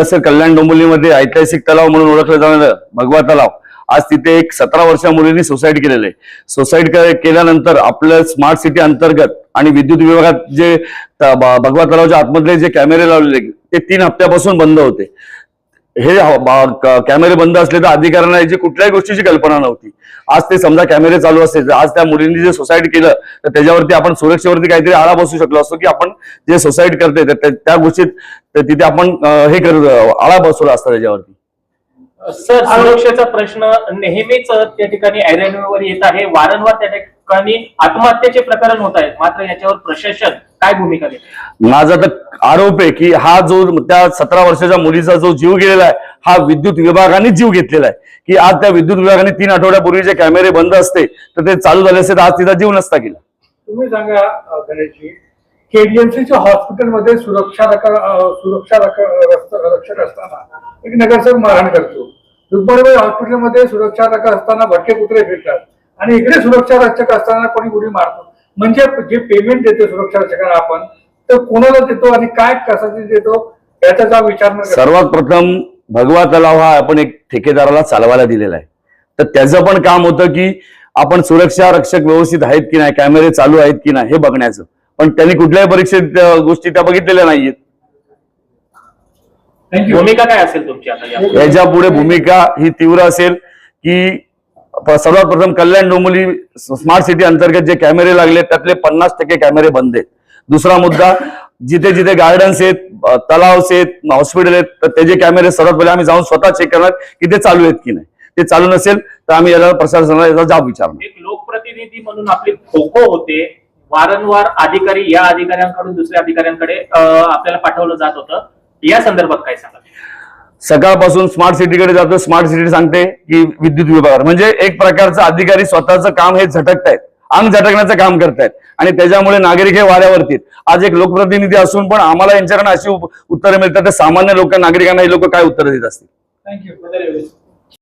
Sir, कल्याण डोंबिवलीमध्ये ऐतिहासिक तलाव म्हणून ओळखलं जाणारं भगवा तलाव, आज तिथे एक 17 वर्षा मुलींनी सुसाईड केलेलं आहे. सुसाईड केल्यानंतर आपल्या स्मार्ट सिटी अंतर्गत आणि विद्युत विभागात जे भगवा तलावच्या आतमधले जे कॅमेरे लावलेले ते 3 हप्त्यापासून बंद होते. हे कॅमेरे बंद असले तर अधिकाऱ्यांना याची कुठल्याही गोष्टीची कल्पना नव्हती. आज ते समजा कॅमेरे चालू असते, आज त्या मुलींनी जे सुसाईड केलं तर त्याच्यावरती आपण सुरक्षेवरती काहीतरी आळा बसू शकलो असतो, की आपण जे सुसाईड करते त्या गोष्टीत तिथे आपण हे आळा बसवला असता त्याच्यावरती. सर, सुरक्षेचा प्रश्न नेहमीच त्या ठिकाणी ऐरणीवर येत आहे. वारंवार त्या ठिकाणी आत्महत्येचे प्रकरण होत आहेत. मात्र याच्यावर प्रशासन काय भूमिका घेते? माझा तर आरोप आहे की हा जो त्या 17 वर्षाच्या मुलीचा जो जीव गेलेला आहे, हा विद्युत विभागाने जीव घेतलेला आहे. की आज त्या विद्युत विभागाने 3 आठवड्यापूर्वी जे कॅमेरे बंद असते तर ते चालू झाले असते तर आज तिचा जीव नसता गेला. तुम्ही सांगा गणेशजी, केडीएमसीच्या हॉस्पिटलमध्ये सुरक्षा रक्षक असताना एक नगरसेवक मारहाण करतो. दुपारी हॉस्पिटलमध्ये सुरक्षा रक्षक असताना भटके कुत्रे फिरतात आणि इकडे सुरक्षा रक्षक असताना कोणी उडी मारतो. म्हणजे जे पेमेंट देतो सुरक्षा रक्षकांना आपण, तर कोणाला देतो आणि काय कशासाठी देतो याचा विचार न करता. सर्वात प्रथम भगवा तलाव हा आपण एक ठेकेदाराला चालवायला दिलेला आहे. तर त्याचं पण काम होतं की आपण सुरक्षा रक्षक व्यवस्थित आहेत की नाही, कॅमेरे चालू आहेत की नाही हे बघण्याचं. पण त्यांनी कुठल्याही परीक्षेत गोष्टी त्या बघितलेल्या नाहीयेत. भूमिका काय असेल तुमची आता याच्या पुढे? भूमिका ही तीव्र असेल की सर्वात प्रथम कल्याण डोंबिवली स्मार्ट सिटी अंतर्गत जे कॅमेरे लागले त्यातले 50% कॅमेरे बंद आहेत. दुसरा मुद्दा, जिथे जिथे गार्डन्स आहेत, तलाव आहेत, हॉस्पिटल आहेत, तर त्याचे कॅमेरे सर्वात पहिले आम्ही जाऊन स्वतः चेक करणार की ते चालू आहेत की नाही. ते चालू नसेल तर आम्ही याला प्रशासनाला याचा जाब विचारणार. एक लोकप्रतिनिधी म्हणून आपली खो-खो होते. वारंवार अधिकारी या अधिकाऱ्यांकडून दुसऱ्या अधिकाऱ्यांकडे आपल्याला पाठवलं जात होतं. या संदर्भात काय सांगा? सकाळपासून स्मार्ट सिटीकडे जातो, स्मार्ट सिटी सांगते की विद्युत विभागात, म्हणजे एक प्रकारचा अधिकारी स्वतःचं काम हे झटकतायत, अंग झटकण्याचं काम करतायत आणि त्याच्यामुळे नागरिक हे वाऱ्यावरती. आज एक लोकप्रतिनिधी असून पण आम्हाला यांच्याकडे अशी उत्तरं मिळतात, तर सामान्य लोक नागरिकांना हे लोक काय उत्तरं देत असतील? थँक्यू.